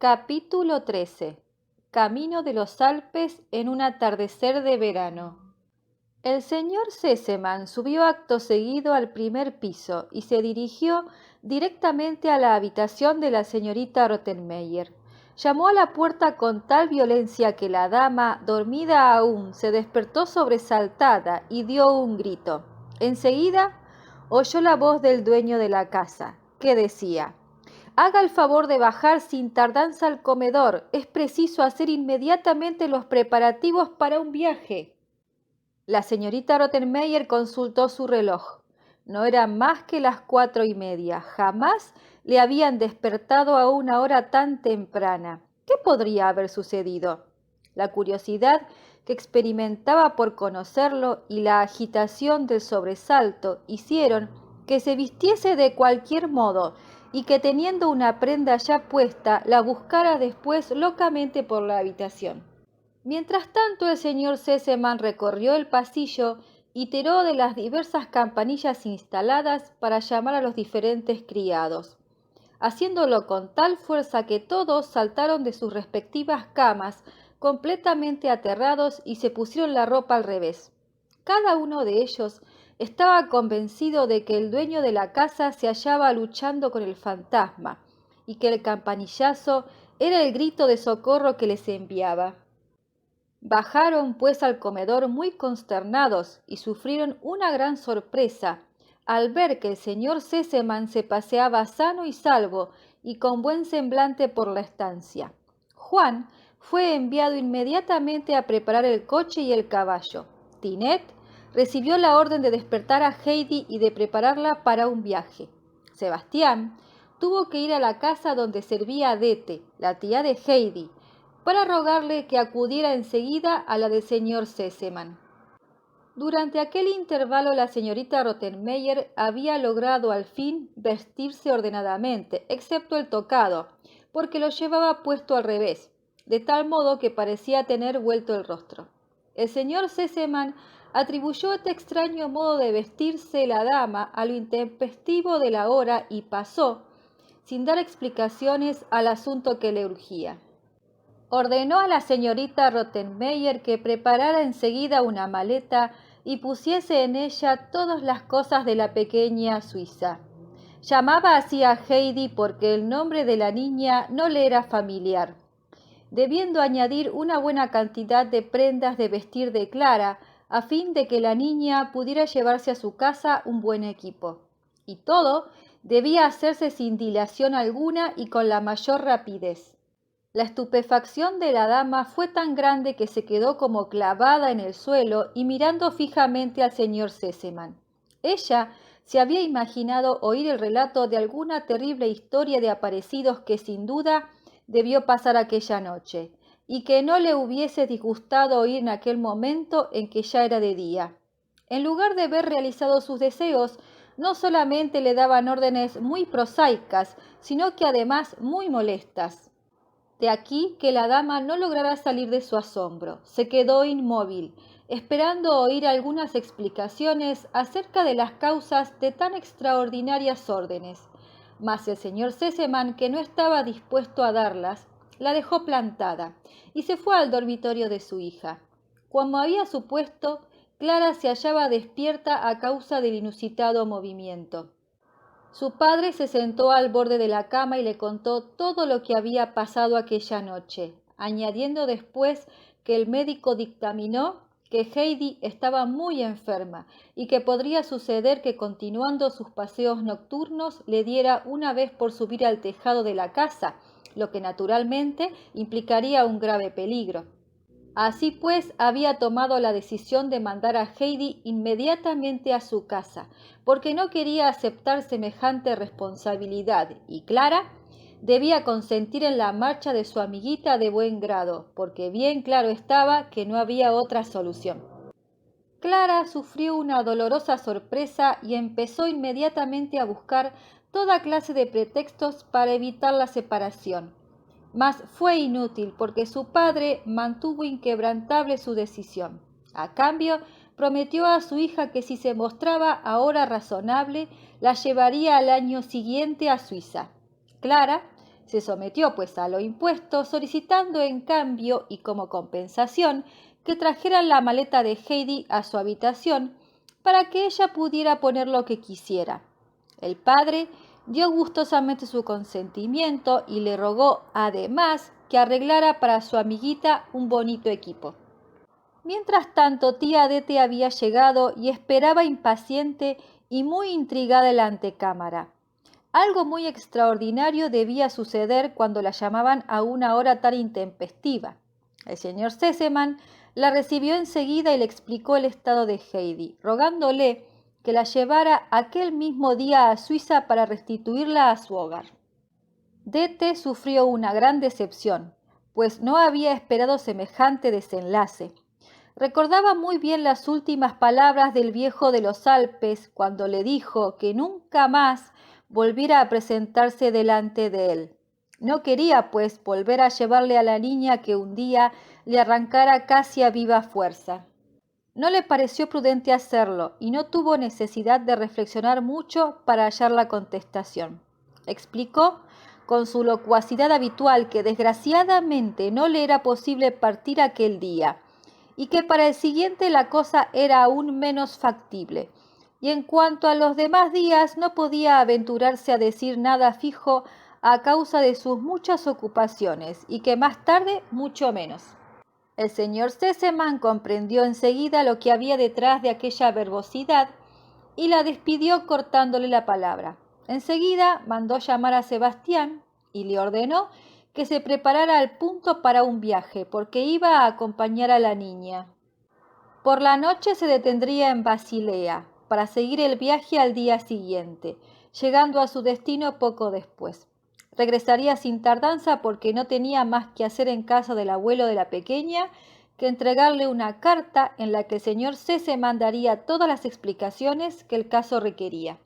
Capítulo 13. Camino de los Alpes en un atardecer de verano. El señor Sesemann subió acto seguido al primer piso y se dirigió directamente a la habitación de la señorita Rottenmeier. Llamó a la puerta con tal violencia que la dama, dormida aún, se despertó sobresaltada y dio un grito. Enseguida oyó la voz del dueño de la casa, que decía: «Haga el favor de bajar sin tardanza al comedor. Es preciso hacer inmediatamente los preparativos para un viaje». La señorita Rottenmeier consultó su reloj. No eran más que las 4:30. Jamás le habían despertado a una hora tan temprana. ¿Qué podría haber sucedido? La curiosidad que experimentaba por conocerlo y la agitación del sobresalto hicieron que se vistiese de cualquier modo y que, teniendo una prenda ya puesta, la buscara después locamente por la habitación. Mientras tanto, el señor Sesemann recorrió el pasillo y tiró de las diversas campanillas instaladas para llamar a los diferentes criados, haciéndolo con tal fuerza que todos saltaron de sus respectivas camas, completamente aterrados, y se pusieron la ropa al revés. Cada uno de ellos estaba convencido de que el dueño de la casa se hallaba luchando con el fantasma y que el campanillazo era el grito de socorro que les enviaba. Bajaron pues al comedor muy consternados y sufrieron una gran sorpresa al ver que el señor Sesemann se paseaba sano y salvo y con buen semblante por la estancia. Juan fue enviado inmediatamente a preparar el coche y el caballo. Tinet recibió la orden de despertar a Heidi y de prepararla para un viaje. Sebastián tuvo que ir a la casa donde servía Adete, la tía de Heidi, para rogarle que acudiera enseguida a la del señor Sesemann. Durante aquel intervalo la señorita Rottenmeier había logrado al fin vestirse ordenadamente, excepto el tocado, porque lo llevaba puesto al revés, de tal modo que parecía tener vuelto el rostro. El señor Sesemann atribuyó este extraño modo de vestirse la dama a lo intempestivo de la hora y pasó, sin dar explicaciones, al asunto que le urgía. Ordenó a la señorita Rottenmeier que preparara enseguida una maleta y pusiese en ella todas las cosas de la pequeña Suiza. Llamaba así a Heidi porque el nombre de la niña no le era familiar, debiendo añadir una buena cantidad de prendas de vestir de Clara, a fin de que la niña pudiera llevarse a su casa un buen equipo. Y todo debía hacerse sin dilación alguna y con la mayor rapidez. La estupefacción de la dama fue tan grande que se quedó como clavada en el suelo y mirando fijamente al señor Sesemann. Ella se había imaginado oír el relato de alguna terrible historia de aparecidos que sin duda debió pasar aquella noche, y que no le hubiese disgustado oír en aquel momento en que ya era de día. En lugar de ver realizados sus deseos, no solamente le daban órdenes muy prosaicas, sino que además muy molestas. De aquí que la dama no lograra salir de su asombro. Se quedó inmóvil, esperando oír algunas explicaciones acerca de las causas de tan extraordinarias órdenes. Mas el señor Sesemann, que no estaba dispuesto a darlas, la dejó plantada y se fue al dormitorio de su hija. Como había supuesto, Clara se hallaba despierta a causa del inusitado movimiento. Su padre se sentó al borde de la cama y le contó todo lo que había pasado aquella noche, añadiendo después que el médico dictaminó que Heidi estaba muy enferma y que podría suceder que, continuando sus paseos nocturnos, le diera una vez por subir al tejado de la casa, lo que naturalmente implicaría un grave peligro. Así pues, había tomado la decisión de mandar a Heidi inmediatamente a su casa, porque no quería aceptar semejante responsabilidad, y Clara debía consentir en la marcha de su amiguita de buen grado, porque bien claro estaba que no había otra solución. Clara sufrió una dolorosa sorpresa y empezó inmediatamente a buscar toda clase de pretextos para evitar la separación. Mas fue inútil, porque su padre mantuvo inquebrantable su decisión. A cambio, prometió a su hija que si se mostraba ahora razonable, la llevaría al año siguiente a Suiza. Clara Se sometió pues a lo impuesto, solicitando en cambio y como compensación que trajeran la maleta de Heidi a su habitación para que ella pudiera poner lo que quisiera. El padre dio gustosamente su consentimiento y le rogó además que arreglara para su amiguita un bonito equipo. Mientras tanto, tía Dete había llegado y esperaba impaciente y muy intrigada en la antecámara. Algo muy extraordinario debía suceder cuando la llamaban a una hora tan intempestiva. El señor Sesemann la recibió enseguida y le explicó el estado de Heidi, rogándole que la llevara aquel mismo día a Suiza para restituirla a su hogar. Dete sufrió una gran decepción, pues no había esperado semejante desenlace. Recordaba muy bien las últimas palabras del viejo de los Alpes cuando le dijo que nunca más volviera a presentarse delante de él. No quería, pues, volver a llevarle a la niña que un día le arrancara casi a viva fuerza. No le pareció prudente hacerlo y no tuvo necesidad de reflexionar mucho para hallar la contestación. Explicó con su locuacidad habitual que desgraciadamente no le era posible partir aquel día y que para el siguiente la cosa era aún menos factible. Y en cuanto a los demás días no podía aventurarse a decir nada fijo a causa de sus muchas ocupaciones y que más tarde mucho menos. El señor Sesemann comprendió enseguida lo que había detrás de aquella verbosidad y la despidió cortándole la palabra. Enseguida mandó llamar a Sebastián y le ordenó que se preparara al punto para un viaje, porque iba a acompañar a la niña. Por la noche se detendría en Basilea para seguir el viaje al día siguiente, llegando a su destino poco después. Regresaría sin tardanza porque no tenía más que hacer en casa del abuelo de la pequeña que entregarle una carta en la que el señor Sesemann daría todas las explicaciones que el caso requería.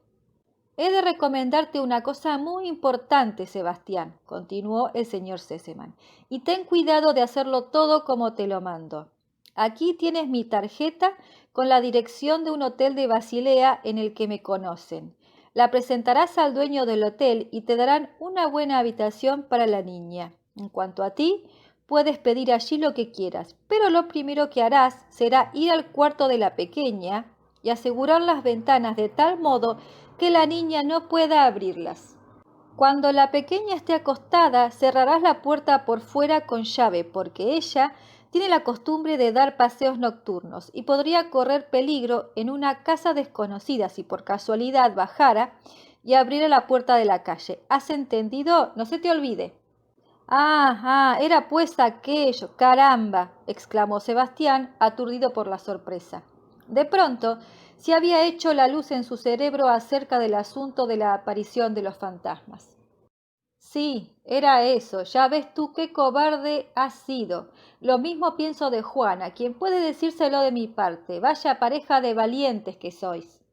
He de recomendarte una cosa muy importante, Sebastián, continuó el señor Sesemann, y ten cuidado de hacerlo todo como te lo mando. Aquí tienes mi tarjeta con la dirección de un hotel de Basilea en el que me conocen. La presentarás al dueño del hotel y te darán una buena habitación para la niña. En cuanto a ti, puedes pedir allí lo que quieras, pero lo primero que harás será ir al cuarto de la pequeña y asegurar las ventanas de tal modo que la niña no pueda abrirlas. Cuando la pequeña esté acostada, cerrarás la puerta por fuera con llave, porque ella tiene la costumbre de dar paseos nocturnos y podría correr peligro en una casa desconocida si por casualidad bajara y abriera la puerta de la calle. ¿Has entendido? No se te olvide. Era pues aquello. Caramba, exclamó Sebastián, aturdido por la sorpresa. De pronto se había hecho la luz en su cerebro acerca del asunto de la aparición de los fantasmas. Sí, era eso. Ya ves tú qué cobarde has sido. Lo mismo pienso de Juana, quien puede decírselo de mi parte. Vaya pareja de valientes que sois.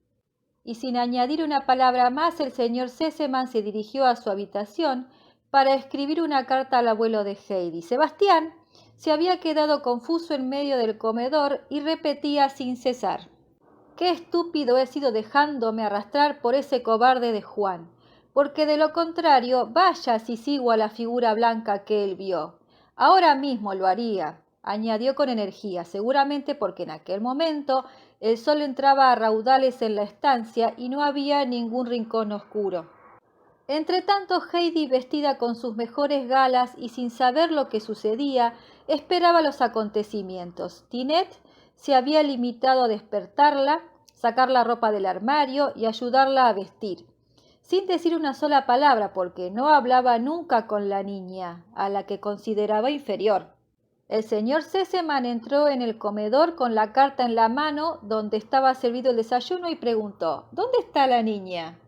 Y sin añadir una palabra más, el señor Sesemann se dirigió a su habitación para escribir una carta al abuelo de Heidi. Sebastián se había quedado confuso en medio del comedor y repetía sin cesar: «Qué estúpido he sido dejándome arrastrar por ese cobarde de Juan, porque de lo contrario, vaya si sigo a la figura blanca que él vio. Ahora mismo lo haría», añadió con energía, seguramente porque en aquel momento el sol entraba a raudales en la estancia y no había ningún rincón oscuro. Entretanto, Heidi, vestida con sus mejores galas y sin saber lo que sucedía, esperaba los acontecimientos. Tinet se había limitado a despertarla, sacar la ropa del armario y ayudarla a vestir, sin decir una sola palabra, porque no hablaba nunca con la niña, a la que consideraba inferior. El señor Sesemann entró en el comedor con la carta en la mano donde estaba servido el desayuno y preguntó: «¿Dónde está la niña?».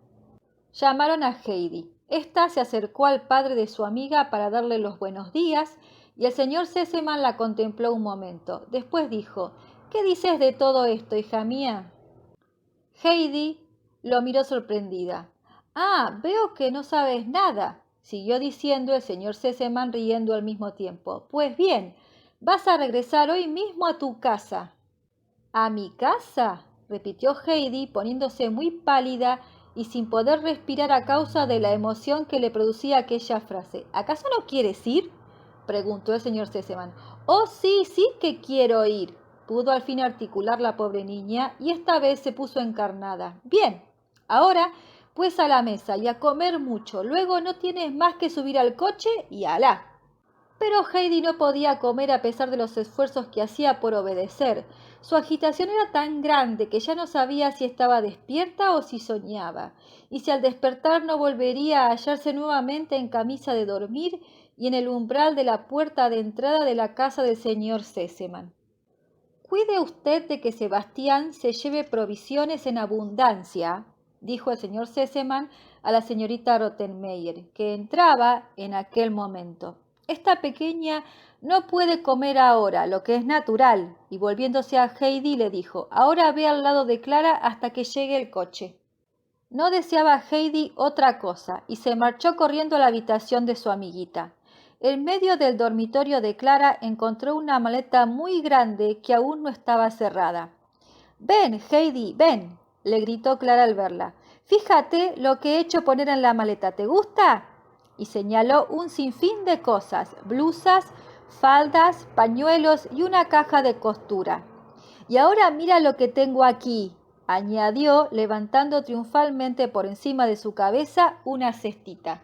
Llamaron a Heidi. Esta se acercó al padre de su amiga para darle los buenos días y el señor Sesemann la contempló un momento. Después dijo: «¿Qué dices de todo esto, hija mía?». Heidi lo miró sorprendida. «Veo que no sabes nada», siguió diciendo el señor Sesemann riendo al mismo tiempo. «Pues bien, vas a regresar hoy mismo a tu casa». «¿A mi casa?», repitió Heidi poniéndose muy pálida y sin poder respirar a causa de la emoción que le producía aquella frase. ¿Acaso no quieres ir?, preguntó el señor Sesemann. Oh, sí, sí que quiero ir, pudo al fin articular la pobre niña, y esta vez se puso encarnada. Bien, ahora pues a la mesa y a comer mucho. Luego no tienes más que subir al coche y alá. Pero Heidi no podía comer a pesar de los esfuerzos que hacía por obedecer. Su agitación era tan grande que ya no sabía si estaba despierta o si soñaba, y si al despertar no volvería a hallarse nuevamente en camisa de dormir y en el umbral de la puerta de entrada de la casa del señor Sesemann. Cuide usted de que Sebastián se lleve provisiones en abundancia, dijo el señor Sesemann a la señorita Rottenmeier, que entraba en aquel momento. Esta pequeña no puede comer ahora, lo que es natural, y volviéndose a Heidi le dijo, ahora ve al lado de Clara hasta que llegue el coche. No deseaba Heidi otra cosa, y se marchó corriendo a la habitación de su amiguita. En medio del dormitorio de Clara encontró una maleta muy grande que aún no estaba cerrada. «Ven, Heidi, ven», le gritó Clara al verla. «Fíjate lo que he hecho poner en la maleta, ¿te gusta?». Y señaló un sinfín de cosas, blusas, faldas, pañuelos y una caja de costura. «Y ahora mira lo que tengo aquí», añadió, levantando triunfalmente por encima de su cabeza una cestita.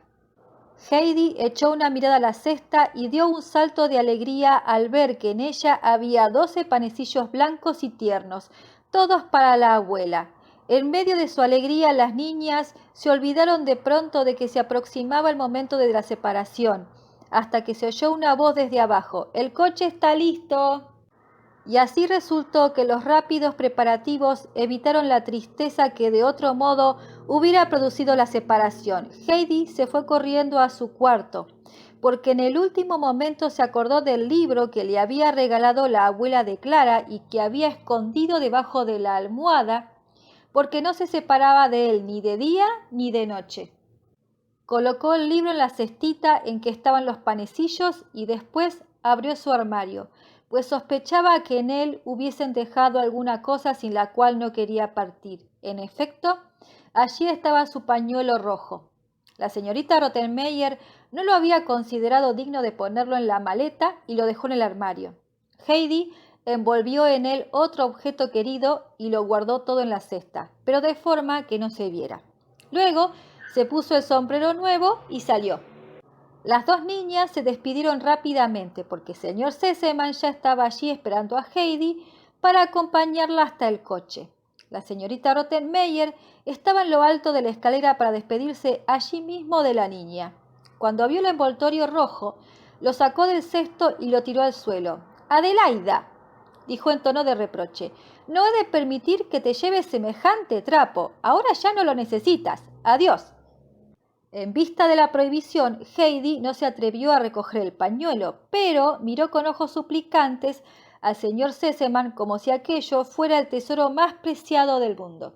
Heidi echó una mirada a la cesta y dio un salto de alegría al ver que en ella había 12 panecillos blancos y tiernos, todos para la abuela. En medio de su alegría, las niñas se olvidaron de pronto de que se aproximaba el momento de la separación, hasta que se oyó una voz desde abajo: «¡El coche está listo!». Y así resultó que los rápidos preparativos evitaron la tristeza que de otro modo hubiera producido la separación. Heidi se fue corriendo a su cuarto, porque en el último momento se acordó del libro que le había regalado la abuela de Clara y que había escondido debajo de la almohada, porque no se separaba de él ni de día ni de noche. Colocó el libro en la cestita en que estaban los panecillos y después abrió su armario, pues sospechaba que en él hubiesen dejado alguna cosa sin la cual no quería partir. En efecto, allí estaba su pañuelo rojo. La señorita Rottenmeier no lo había considerado digno de ponerlo en la maleta y lo dejó en el armario. Heidi envolvió en él otro objeto querido y lo guardó todo en la cesta, pero de forma que no se viera. Luego se puso el sombrero nuevo y salió. Las dos niñas se despidieron rápidamente porque el señor Sesemann ya estaba allí esperando a Heidi para acompañarla hasta el coche. La señorita Rottenmeier estaba en lo alto de la escalera para despedirse allí mismo de la niña. Cuando vio el envoltorio rojo, lo sacó del cesto y lo tiró al suelo. «Adelaida», dijo en tono de reproche, «no he de permitir que te lleves semejante trapo. Ahora ya no lo necesitas. Adiós». En vista de la prohibición, Heidi no se atrevió a recoger el pañuelo, pero miró con ojos suplicantes al señor Sesemann como si aquello fuera el tesoro más preciado del mundo.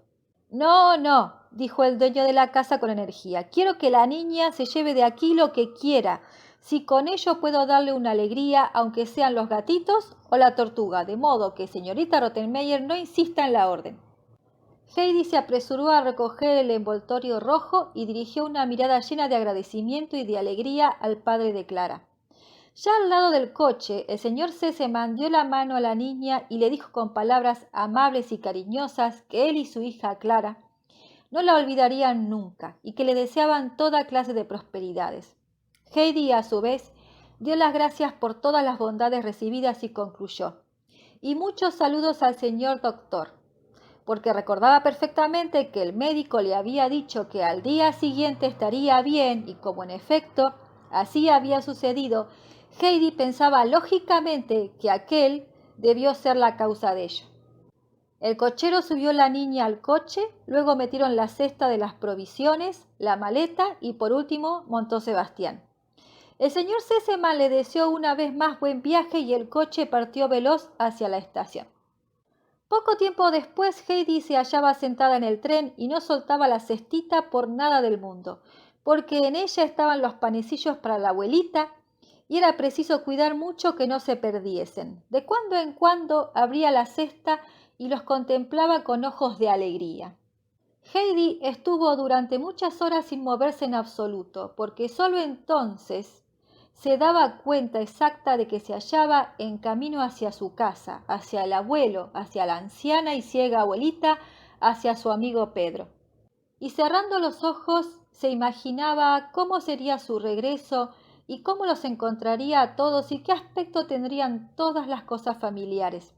«No, no», dijo el dueño de la casa con energía, «quiero que la niña se lleve de aquí lo que quiera, si con ello puedo darle una alegría, aunque sean los gatitos o la tortuga, de modo que señorita Rottenmeier no insista en la orden». Heidi se apresuró a recoger el envoltorio rojo y dirigió una mirada llena de agradecimiento y de alegría al padre de Clara. Ya al lado del coche, el señor Sesemann dio la mano a la niña y le dijo con palabras amables y cariñosas que él y su hija Clara no la olvidarían nunca y que le deseaban toda clase de prosperidades. Heidi, a su vez, dio las gracias por todas las bondades recibidas y concluyó: «Y muchos saludos al señor doctor», porque recordaba perfectamente que el médico le había dicho que al día siguiente estaría bien y como en efecto así había sucedido, Heidi pensaba lógicamente que aquel debió ser la causa de ello. El cochero subió la niña al coche, luego metieron la cesta de las provisiones, la maleta y por último montó Sebastián. El señor Sesemann le deseó una vez más buen viaje y el coche partió veloz hacia la estación. Poco tiempo después, Heidi se hallaba sentada en el tren y no soltaba la cestita por nada del mundo, porque en ella estaban los panecillos para la abuelita y era preciso cuidar mucho que no se perdiesen. De cuando en cuando abría la cesta y los contemplaba con ojos de alegría. Heidi estuvo durante muchas horas sin moverse en absoluto, porque sólo entonces se daba cuenta exacta de que se hallaba en camino hacia su casa, hacia el abuelo, hacia la anciana y ciega abuelita, hacia su amigo Pedro. Y cerrando los ojos se imaginaba cómo sería su regreso y cómo los encontraría a todos y qué aspecto tendrían todas las cosas familiares.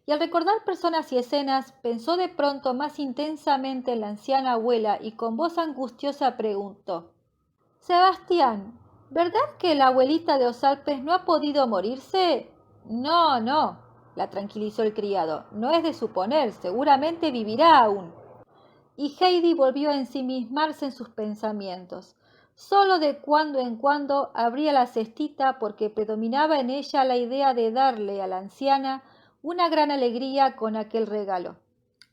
Y al recordar personas y escenas, pensó de pronto más intensamente en la anciana abuela y con voz angustiosa preguntó: Sebastián, ¿verdad que la abuelita de Osalpes no ha podido morirse? No, no, la tranquilizó el criado, no es de suponer, seguramente vivirá aún. Y Heidi volvió a ensimismarse en sus pensamientos. Solo de cuando en cuando abría la cestita porque predominaba en ella la idea de darle a la anciana una gran alegría con aquel regalo.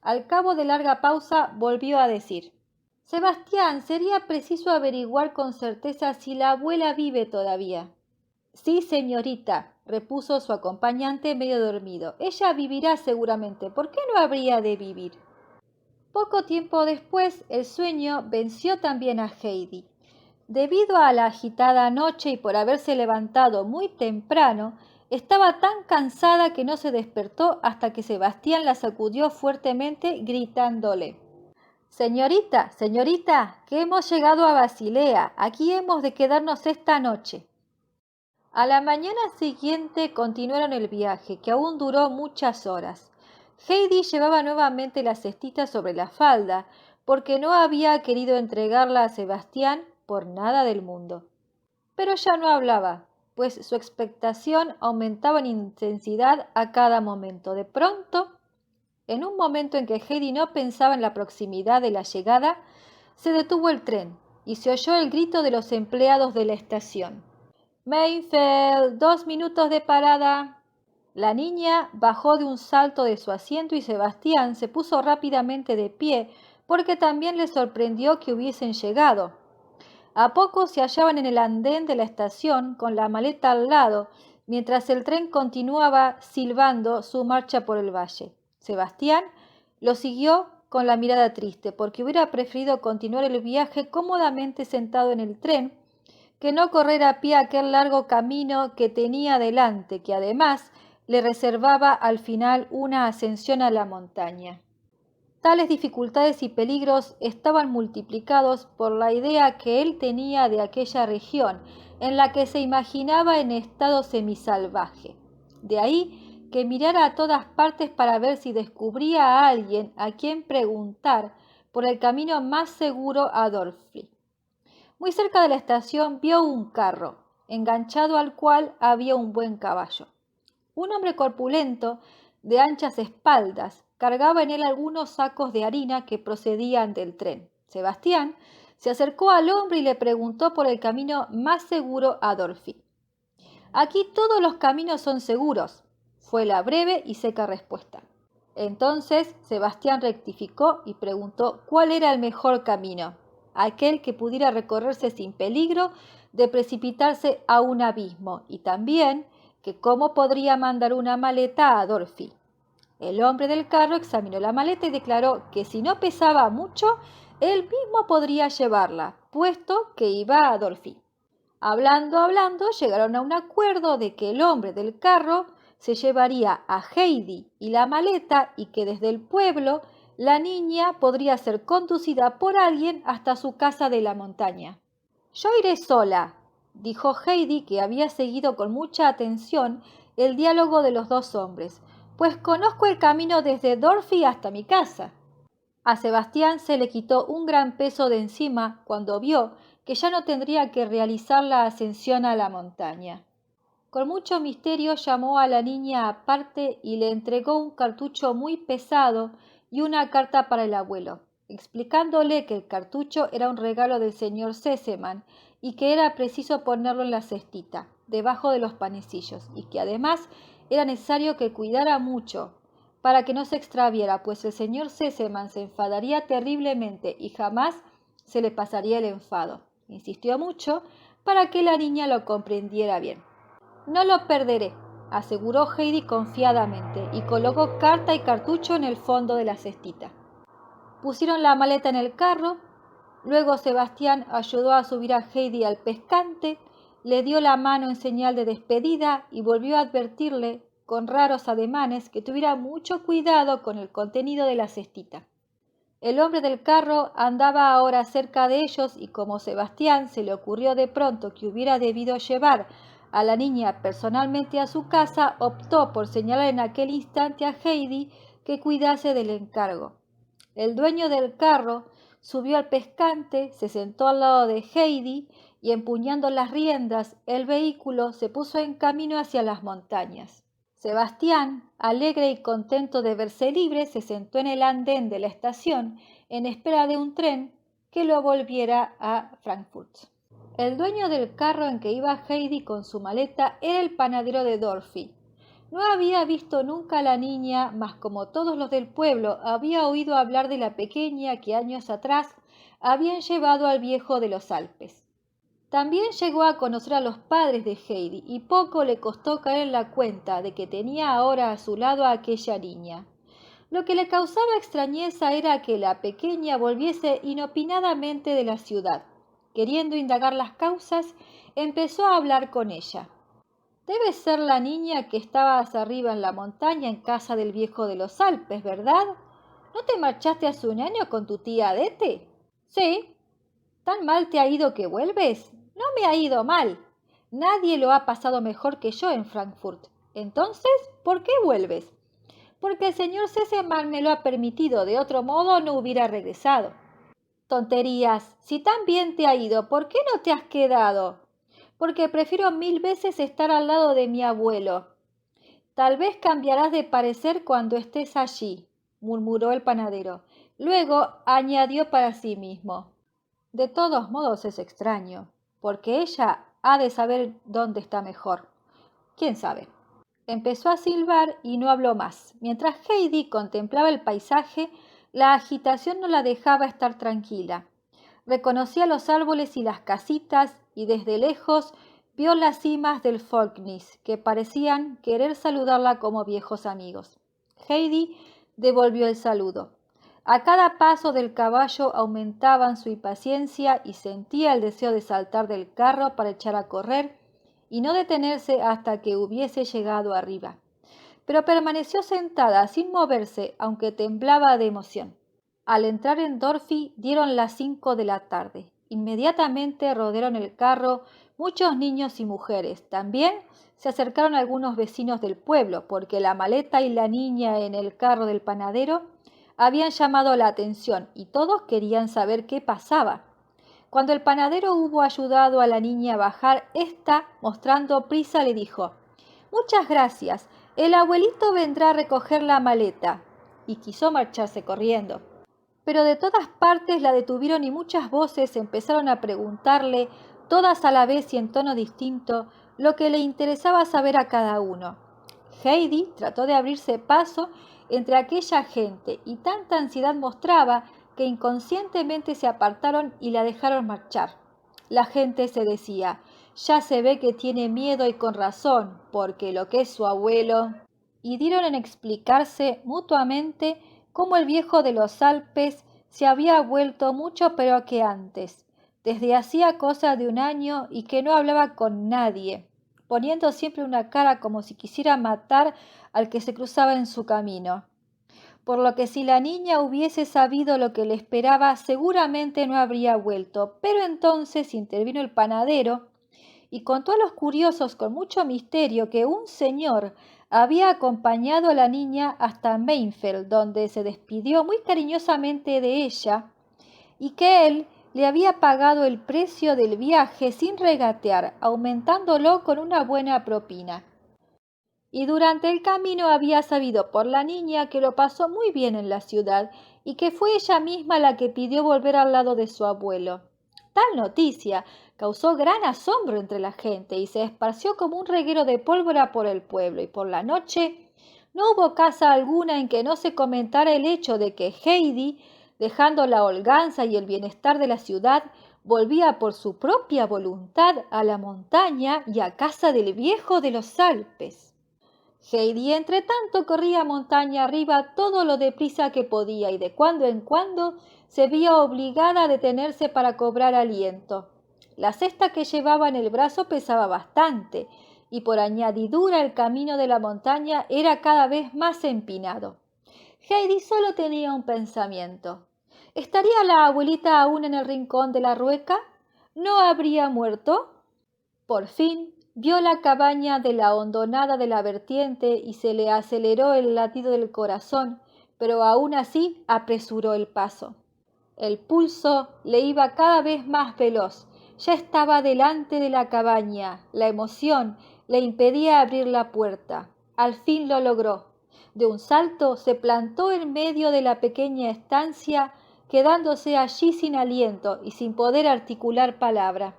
Al cabo de larga pausa volvió a decir: Sebastián, sería preciso averiguar con certeza si la abuela vive todavía. Sí, señorita, repuso su acompañante medio dormido. Ella vivirá seguramente. ¿Por qué no habría de vivir? Poco tiempo después, el sueño venció también a Heidi. Debido a la agitada noche y por haberse levantado muy temprano, estaba tan cansada que no se despertó hasta que Sebastián la sacudió fuertemente, gritándole: Señorita, señorita, que hemos llegado a Basilea. Aquí hemos de quedarnos esta noche. A la mañana siguiente continuaron el viaje, que aún duró muchas horas. Heidi llevaba nuevamente la cestita sobre la falda, porque no había querido entregarla a Sebastián por nada del mundo. Pero ya no hablaba, pues su expectación aumentaba en intensidad a cada momento. De pronto, en un momento en que Heidi no pensaba en la proximidad de la llegada, se detuvo el tren y se oyó el grito de los empleados de la estación. Mainfeld, 2 minutos de parada. La niña bajó de un salto de su asiento y Sebastián se puso rápidamente de pie porque también le sorprendió que hubiesen llegado. A poco se hallaban en el andén de la estación con la maleta al lado, mientras el tren continuaba silbando su marcha por el valle. Sebastián lo siguió con la mirada triste, porque hubiera preferido continuar el viaje cómodamente sentado en el tren que no correr a pie aquel largo camino que tenía delante, que además le reservaba al final una ascensión a la montaña. Tales dificultades y peligros estaban multiplicados por la idea que él tenía de aquella región, en la que se imaginaba en estado semisalvaje. De ahí que mirara a todas partes para ver si descubría a alguien a quien preguntar por el camino más seguro a Dorfli. Muy cerca de la estación vio un carro, enganchado al cual había un buen caballo. Un hombre corpulento, de anchas espaldas, cargaba en él algunos sacos de harina que procedían del tren. Sebastián se acercó al hombre y le preguntó por el camino más seguro a Dorfi. Aquí todos los caminos son seguros, fue la breve y seca respuesta. Entonces Sebastián rectificó y preguntó cuál era el mejor camino, aquel que pudiera recorrerse sin peligro de precipitarse a un abismo, y también que cómo podría mandar una maleta a Dorfi. El hombre del carro examinó la maleta y declaró que si no pesaba mucho, él mismo podría llevarla, puesto que iba a Dorfi. Hablando, llegaron a un acuerdo de que el hombre del carro se llevaría a Heidi y la maleta y que desde el pueblo la niña podría ser conducida por alguien hasta su casa de la montaña. Yo iré sola, dijo Heidi, que había seguido con mucha atención el diálogo de los dos hombres, pues conozco el camino desde Dorfi hasta mi casa. A Sebastián se le quitó un gran peso de encima cuando vio que ya no tendría que realizar la ascensión a la montaña. Con mucho misterio llamó a la niña aparte y le entregó un cartucho muy pesado y una carta para el abuelo, explicándole que el cartucho era un regalo del señor Sesemann y que era preciso ponerlo en la cestita, debajo de los panecillos, y que además era necesario que cuidara mucho para que no se extraviera, pues el señor Sesemann se enfadaría terriblemente y jamás se le pasaría el enfado. Insistió mucho para que la niña lo comprendiera bien. No lo perderé, aseguró Heidi confiadamente, y colocó carta y cartucho en el fondo de la cestita. Pusieron la maleta en el carro. Luego Sebastián ayudó a subir a Heidi al pescante, le dio la mano en señal de despedida y volvió a advertirle, con raros ademanes, que tuviera mucho cuidado con el contenido de la cestita. El hombre del carro andaba ahora cerca de ellos y como Sebastián se le ocurrió de pronto que hubiera debido llevar a la niña personalmente a su casa, optó por señalar en aquel instante a Heidi que cuidase del encargo. El dueño del carro subió al pescante, se sentó al lado de Heidi y empuñando las riendas, el vehículo se puso en camino hacia las montañas. Sebastián, alegre y contento de verse libre, se sentó en el andén de la estación en espera de un tren que lo volviera a Frankfurt. El dueño del carro en que iba Heidi con su maleta era el panadero de Dorfi. No había visto nunca a la niña, mas como todos los del pueblo había oído hablar de la pequeña que años atrás habían llevado al viejo de los Alpes. También llegó a conocer a los padres de Heidi y poco le costó caer en la cuenta de que tenía ahora a su lado a aquella niña. Lo que le causaba extrañeza era que la pequeña volviese inopinadamente de la ciudad. Queriendo indagar las causas, empezó a hablar con ella. Debe ser la niña que estabas arriba en la montaña en casa del viejo de los Alpes, ¿verdad? ¿No te marchaste hace un año con tu tía Adete? Sí. ¿Tan mal te ha ido que vuelves? No me ha ido mal. Nadie lo ha pasado mejor que yo en Frankfurt. Entonces, ¿por qué vuelves? Porque el señor Sesemann me lo ha permitido, de otro modo no hubiera regresado. Tonterías. Si tan bien te ha ido, ¿por qué no te has quedado? Porque prefiero 1000 veces estar al lado de mi abuelo. Tal vez cambiarás de parecer cuando estés allí, murmuró el panadero. Luego añadió para sí mismo. De todos modos es extraño, porque ella ha de saber dónde está mejor. ¿Quién sabe? Empezó a silbar y no habló más. Mientras Heidi contemplaba el paisaje, la agitación no la dejaba estar tranquila. Reconocía los árboles y las casitas y desde lejos vio las cimas del Folknis, que parecían querer saludarla como viejos amigos. Heidi devolvió el saludo. A cada paso del caballo aumentaban su impaciencia y sentía el deseo de saltar del carro para echar a correr y no detenerse hasta que hubiese llegado arriba. Pero permaneció sentada sin moverse, aunque temblaba de emoción. Al entrar en Dorfi dieron las 5 de la tarde. Inmediatamente rodearon el carro muchos niños y mujeres. También se acercaron algunos vecinos del pueblo, porque la maleta y la niña en el carro del panadero habían llamado la atención y todos querían saber qué pasaba. Cuando el panadero hubo ayudado a la niña a bajar, ésta, mostrando prisa, le dijo: «Muchas gracias, el abuelito vendrá a recoger la maleta», y quiso marcharse corriendo. Pero de todas partes la detuvieron y muchas voces empezaron a preguntarle, todas a la vez y en tono distinto, lo que le interesaba saber a cada uno. Heidi trató de abrirse paso entre aquella gente y tanta ansiedad mostraba que inconscientemente se apartaron y la dejaron marchar. La gente se decía: «Ya se ve que tiene miedo y con razón, porque lo que es su abuelo», y dieron en explicarse mutuamente cómo el viejo de los Alpes se había vuelto mucho peor que antes, desde hacía cosa de un año y que no hablaba con nadie, poniendo siempre una cara como si quisiera matar al que se cruzaba en su camino. Por lo que si la niña hubiese sabido lo que le esperaba, seguramente no habría vuelto, pero entonces intervino el panadero y contó a los curiosos con mucho misterio que un señor había acompañado a la niña hasta Meinfeld, donde se despidió muy cariñosamente de ella, y que él le había pagado el precio del viaje sin regatear, aumentándolo con una buena propina. Y durante el camino había sabido por la niña que lo pasó muy bien en la ciudad y que fue ella misma la que pidió volver al lado de su abuelo. Tal noticia causó gran asombro entre la gente y se esparció como un reguero de pólvora por el pueblo, y por la noche no hubo casa alguna en que no se comentara el hecho de que Heidi, dejando la holganza y el bienestar de la ciudad, volvía por su propia voluntad a la montaña y a casa del viejo de los Alpes. Heidi, entre tanto, corría montaña arriba todo lo deprisa que podía y de cuando en cuando se veía obligada a detenerse para cobrar aliento. La cesta que llevaba en el brazo pesaba bastante y por añadidura el camino de la montaña era cada vez más empinado. Heidi solo tenía un pensamiento. ¿Estaría la abuelita aún en el rincón de la rueca? ¿No habría muerto? Por fin vio la cabaña de la hondonada de la vertiente y se le aceleró el latido del corazón, pero aún así apresuró el paso. El pulso le iba cada vez más veloz. Ya estaba delante de la cabaña. La emoción le impedía abrir la puerta. Al fin lo logró. De un salto se plantó en medio de la pequeña estancia, quedándose allí sin aliento y sin poder articular palabra.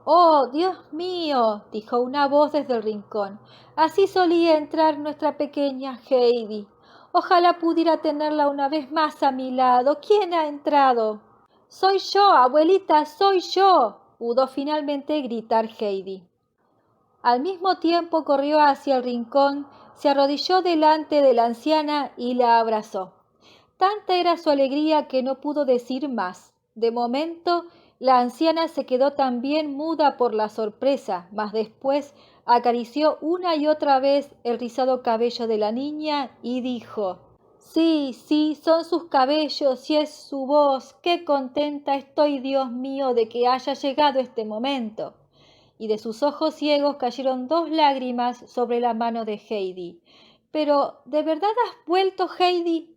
«¡Oh, Dios mío!», dijo una voz desde el rincón. «Así solía entrar nuestra pequeña Heidi. Ojalá pudiera tenerla una vez más a mi lado. ¿Quién ha entrado?» «Soy yo, abuelita, soy yo», pudo finalmente gritar Heidi. Al mismo tiempo corrió hacia el rincón, se arrodilló delante de la anciana y la abrazó. Tanta era su alegría que no pudo decir más. De momento, la anciana se quedó también muda por la sorpresa, mas después acarició una y otra vez el rizado cabello de la niña y dijo: «Sí, sí, son sus cabellos y es su voz. ¡Qué contenta estoy, Dios mío, de que haya llegado este momento!». Y de sus ojos ciegos cayeron 2 lágrimas sobre la mano de Heidi. «¿Pero de verdad has vuelto, Heidi?».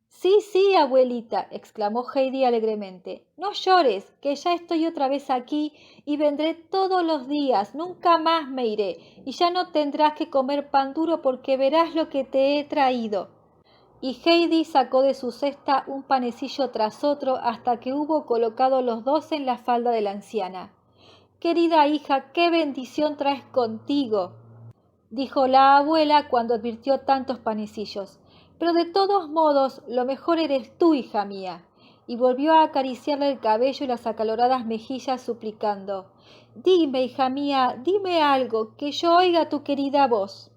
«Sí, sí, abuelita», exclamó Heidi alegremente. «No llores, que ya estoy otra vez aquí y vendré todos los días, nunca más me iré, y ya no tendrás que comer pan duro porque verás lo que te he traído». Y Heidi sacó de su cesta un panecillo tras otro hasta que hubo colocado los 2 en la falda de la anciana. «Querida hija, qué bendición traes contigo», dijo la abuela cuando advirtió tantos panecillos. «Pero de todos modos, lo mejor eres tú, hija mía». Y volvió a acariciarle el cabello y las acaloradas mejillas suplicando: «Dime, hija mía, dime algo, que yo oiga tu querida voz».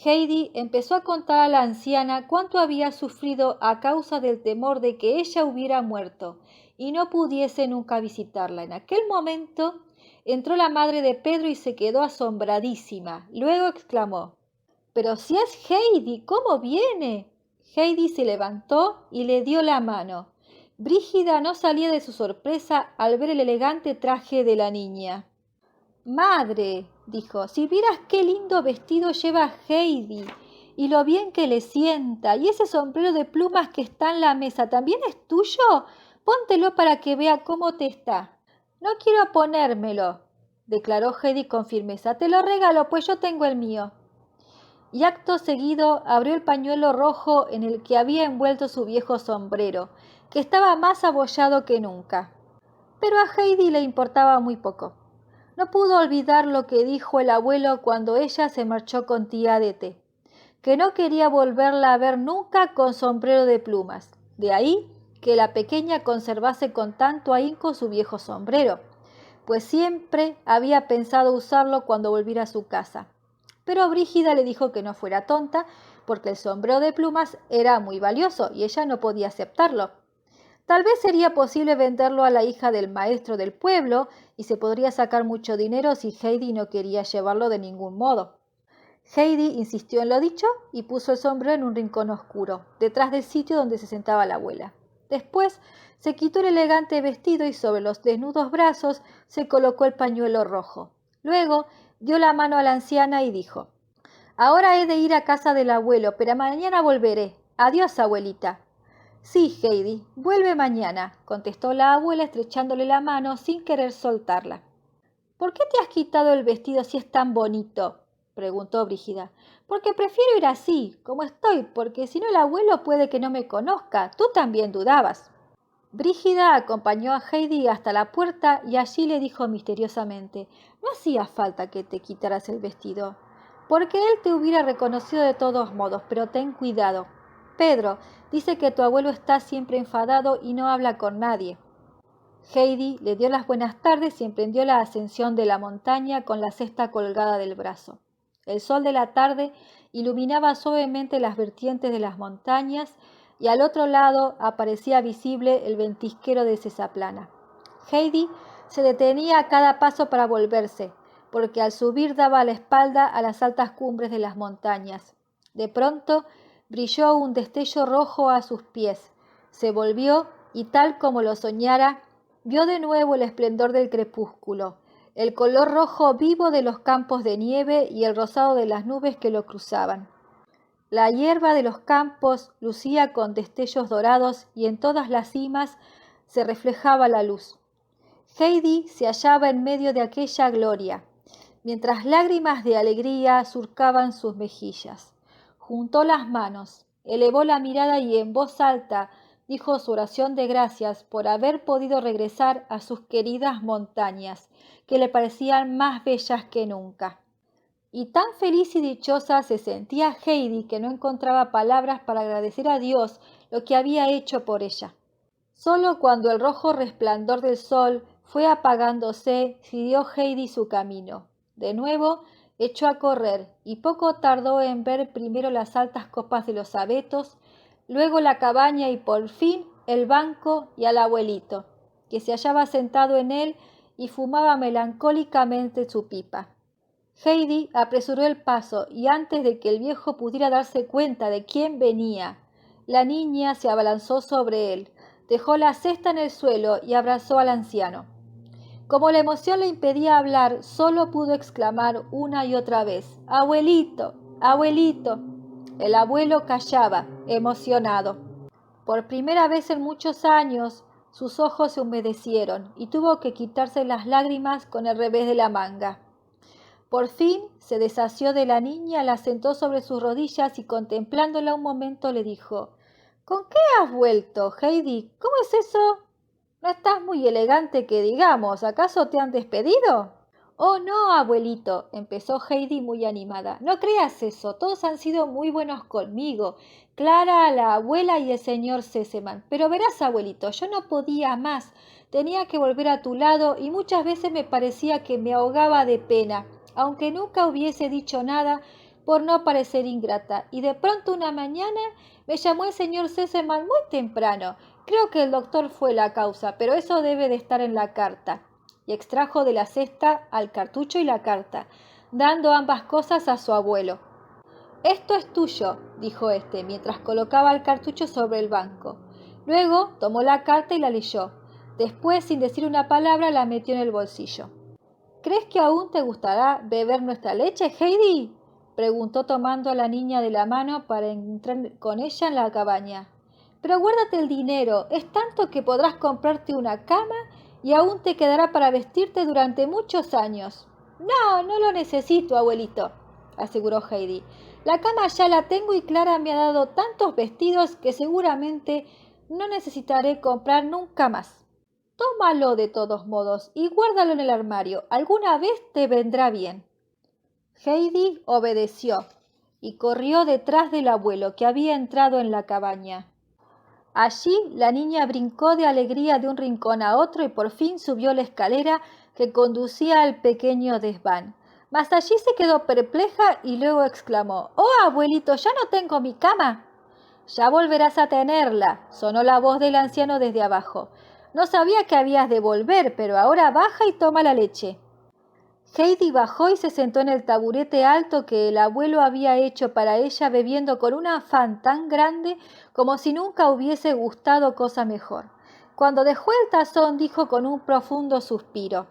Heidi empezó a contar a la anciana cuánto había sufrido a causa del temor de que ella hubiera muerto y no pudiese nunca visitarla. En aquel momento entró la madre de Pedro y se quedó asombradísima. Luego exclamó: «Pero si es Heidi, ¿cómo viene?». Heidi se levantó y le dio la mano. Brígida no salía de su sorpresa al ver el elegante traje de la niña. «Madre», dijo, «si vieras qué lindo vestido lleva Heidi y lo bien que le sienta, y ese sombrero de plumas que está en la mesa, ¿también es tuyo? Póntelo para que vea cómo te está». «No quiero ponérmelo», declaró Heidi con firmeza. «Te lo regalo, pues yo tengo el mío». Y acto seguido abrió el pañuelo rojo en el que había envuelto su viejo sombrero, que estaba más abollado que nunca. Pero a Heidi le importaba muy poco. No pudo olvidar lo que dijo el abuelo cuando ella se marchó con tía Dete, que no quería volverla a ver nunca con sombrero de plumas. De ahí que la pequeña conservase con tanto ahínco su viejo sombrero, pues siempre había pensado usarlo cuando volviera a su casa. Pero Brígida le dijo que no fuera tonta, porque el sombrero de plumas era muy valioso y ella no podía aceptarlo. Tal vez sería posible venderlo a la hija del maestro del pueblo y se podría sacar mucho dinero si Heidi no quería llevarlo de ningún modo. Heidi insistió en lo dicho y puso el sombrero en un rincón oscuro, detrás del sitio donde se sentaba la abuela. Después se quitó el elegante vestido y sobre los desnudos brazos se colocó el pañuelo rojo. Luego dio la mano a la anciana y dijo: «Ahora he de ir a casa del abuelo, pero mañana volveré. Adiós, abuelita». «Sí, Heidi, vuelve mañana», contestó la abuela estrechándole la mano sin querer soltarla. «¿Por qué te has quitado el vestido si es tan bonito?», preguntó Brígida. «Porque prefiero ir así, como estoy, porque si no el abuelo puede que no me conozca. Tú también dudabas». Brígida acompañó a Heidi hasta la puerta y allí le dijo misteriosamente: «No hacía falta que te quitaras el vestido, porque él te hubiera reconocido de todos modos, pero ten cuidado. Pedro dice que tu abuelo está siempre enfadado y no habla con nadie». Heidi le dio las buenas tardes y emprendió la ascensión de la montaña con la cesta colgada del brazo. El sol de la tarde iluminaba suavemente las vertientes de las montañas y al otro lado aparecía visible el ventisquero de Cesaplana. Heidi se detenía a cada paso para volverse, porque al subir daba la espalda a las altas cumbres de las montañas. De pronto brilló un destello rojo a sus pies. Se volvió y, tal como lo soñara, vio de nuevo el esplendor del crepúsculo, el color rojo vivo de los campos de nieve y el rosado de las nubes que lo cruzaban. La hierba de los campos lucía con destellos dorados y en todas las cimas se reflejaba la luz. Heidi se hallaba en medio de aquella gloria, mientras lágrimas de alegría surcaban sus mejillas. Juntó las manos, elevó la mirada y en voz alta dijo su oración de gracias por haber podido regresar a sus queridas montañas, que le parecían más bellas que nunca. Y tan feliz y dichosa se sentía Heidi que no encontraba palabras para agradecer a Dios lo que había hecho por ella. Solo cuando el rojo resplandor del sol fue apagándose, siguió Heidi su camino. De nuevo echó a correr y poco tardó en ver primero las altas copas de los abetos, luego la cabaña y por fin el banco y al abuelito, que se hallaba sentado en él y fumaba melancólicamente su pipa. Heidi apresuró el paso y antes de que el viejo pudiera darse cuenta de quién venía, la niña se abalanzó sobre él, dejó la cesta en el suelo y abrazó al anciano. Como la emoción le impedía hablar, solo pudo exclamar una y otra vez: «¡Abuelito! ¡Abuelito!». El abuelo callaba, emocionado. Por primera vez en muchos años, sus ojos se humedecieron y tuvo que quitarse las lágrimas con el revés de la manga. Por fin se desasió de la niña, la sentó sobre sus rodillas y contemplándola un momento le dijo: «¿Con qué has vuelto, Heidi? ¿Cómo es eso? No estás muy elegante que digamos. ¿Acaso te han despedido?» «Oh, no, abuelito», empezó Heidi muy animada. «No creas eso. Todos han sido muy buenos conmigo. Clara, la abuela y el señor Sesemann. Pero verás, abuelito, yo no podía más. Tenía que volver a tu lado y muchas veces me parecía que me ahogaba de pena, aunque nunca hubiese dicho nada por no parecer ingrata. Y de pronto una mañana me llamó el señor Sesemann muy temprano. Creo que el doctor fue la causa, pero eso debe de estar en la carta». Y extrajo de la cesta al cartucho y la carta, dando ambas cosas a su abuelo. «Esto es tuyo», dijo éste, mientras colocaba el cartucho sobre el banco. Luego tomó la carta y la leyó. Después, sin decir una palabra, la metió en el bolsillo. «¿Crees que aún te gustará beber nuestra leche, Heidi?», preguntó tomando a la niña de la mano para entrar con ella en la cabaña. «Pero guárdate el dinero, es tanto que podrás comprarte una cama y aún te quedará para vestirte durante muchos años». «No, no lo necesito, abuelito», aseguró Heidi. «La cama ya la tengo y Clara me ha dado tantos vestidos que seguramente no necesitaré comprar nunca más. Tómalo de todos modos y guárdalo en el armario. Alguna vez te vendrá bien». Heidi obedeció y corrió detrás del abuelo, que había entrado en la cabaña. Allí la niña brincó de alegría de un rincón a otro y por fin subió la escalera que conducía al pequeño desván. Mas allí se quedó perpleja y luego exclamó: «¡Oh, abuelito, ya no tengo mi cama!». «Ya volverás a tenerla», sonó la voz del anciano desde abajo. «No sabía que habías de volver, pero ahora baja y toma la leche». Heidi bajó y se sentó en el taburete alto que el abuelo había hecho para ella, bebiendo con un afán tan grande como si nunca hubiese gustado cosa mejor. Cuando dejó el tazón, dijo con un profundo suspiro: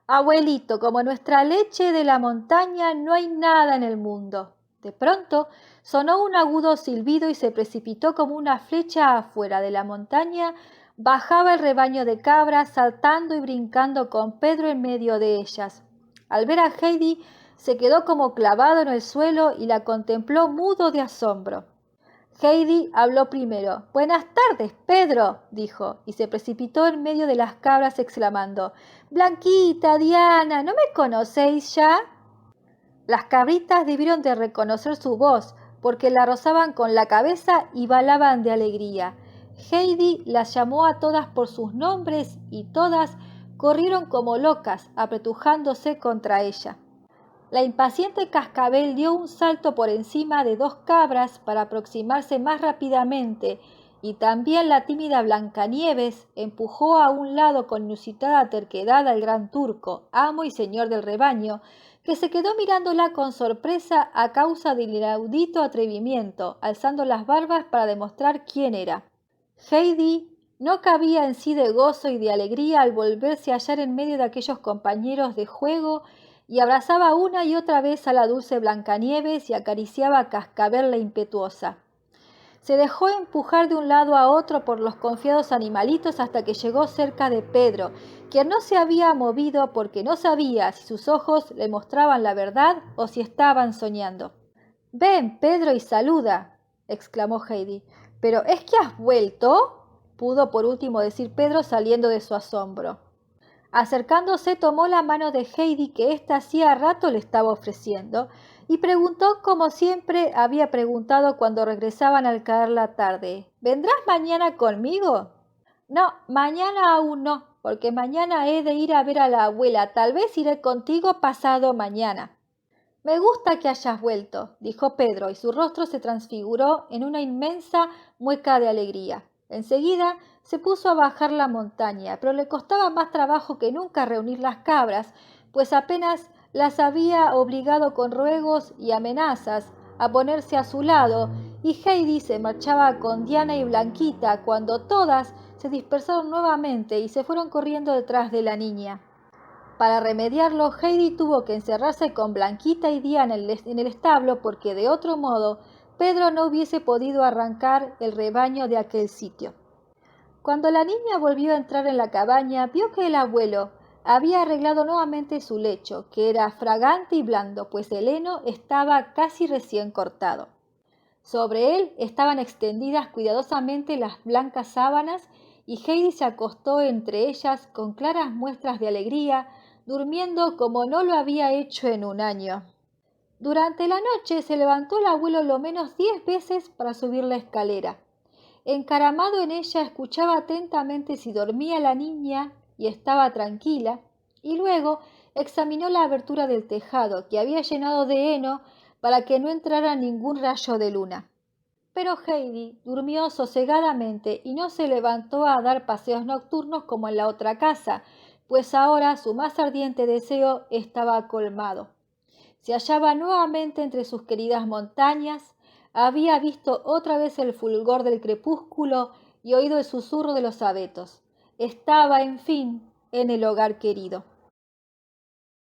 «Abuelito, como nuestra leche de la montaña no hay nada en el mundo». De pronto sonó un agudo silbido y se precipitó como una flecha afuera de la montaña. Bajaba el rebaño de cabras, saltando y brincando con Pedro en medio de ellas. Al ver a Heidi, se quedó como clavado en el suelo y la contempló mudo de asombro. Heidi habló primero. «Buenas tardes, Pedro», dijo, y se precipitó en medio de las cabras exclamando: «Blanquita, Diana, ¿no me conocéis ya?». Las cabritas debieron de reconocer su voz, porque la rozaban con la cabeza y balaban de alegría. Heidi las llamó a todas por sus nombres y todas corrieron como locas, apretujándose contra ella. La impaciente cascabel dio un salto por encima de 2 cabras para aproximarse más rápidamente, y también la tímida Blancanieves empujó a un lado con inusitada terquedad al gran turco, amo y señor del rebaño, que se quedó mirándola con sorpresa a causa del inaudito atrevimiento, alzando las barbas para demostrar quién era. Heidi no cabía en sí de gozo y de alegría al volverse a hallar en medio de aquellos compañeros de juego, y abrazaba una y otra vez a la dulce Blancanieves y acariciaba a Cascabel la impetuosa. Se dejó empujar de un lado a otro por los confiados animalitos hasta que llegó cerca de Pedro, quien no se había movido porque no sabía si sus ojos le mostraban la verdad o si estaban soñando. «Ven, Pedro, y saluda», exclamó Heidi. «¿Pero es que has vuelto?», pudo por último decir Pedro saliendo de su asombro. Acercándose tomó la mano de Heidi que ésta hacía rato le estaba ofreciendo y preguntó como siempre había preguntado cuando regresaban al caer la tarde: «¿Vendrás mañana conmigo?». «No, mañana aún no, porque mañana he de ir a ver a la abuela. Tal vez iré contigo pasado mañana». «Me gusta que hayas vuelto», dijo Pedro, y su rostro se transfiguró en una inmensa mueca de alegría. Enseguida se puso a bajar la montaña, pero le costaba más trabajo que nunca reunir las cabras, pues apenas las había obligado con ruegos y amenazas a ponerse a su lado, y Heidi se marchaba con Diana y Blanquita cuando todas se dispersaron nuevamente y se fueron corriendo detrás de la niña. Para remediarlo, Heidi tuvo que encerrarse con Blanquita y Diana en el establo porque de otro modo Pedro no hubiese podido arrancar el rebaño de aquel sitio. Cuando la niña volvió a entrar en la cabaña, vio que el abuelo había arreglado nuevamente su lecho, que era fragante y blando, pues el heno estaba casi recién cortado. Sobre él estaban extendidas cuidadosamente las blancas sábanas, y Heidi se acostó entre ellas con claras muestras de alegría, durmiendo como no lo había hecho en un año. Durante la noche se levantó el abuelo lo menos 10 veces para subir la escalera. Encaramado en ella escuchaba atentamente si dormía la niña y estaba tranquila, y luego examinó la abertura del tejado, que había llenado de heno para que no entrara ningún rayo de luna. Pero Heidi durmió sosegadamente y no se levantó a dar paseos nocturnos como en la otra casa, pues ahora su más ardiente deseo estaba colmado. Se hallaba nuevamente entre sus queridas montañas, había visto otra vez el fulgor del crepúsculo y oído el susurro de los abetos. Estaba, en fin, en el hogar querido.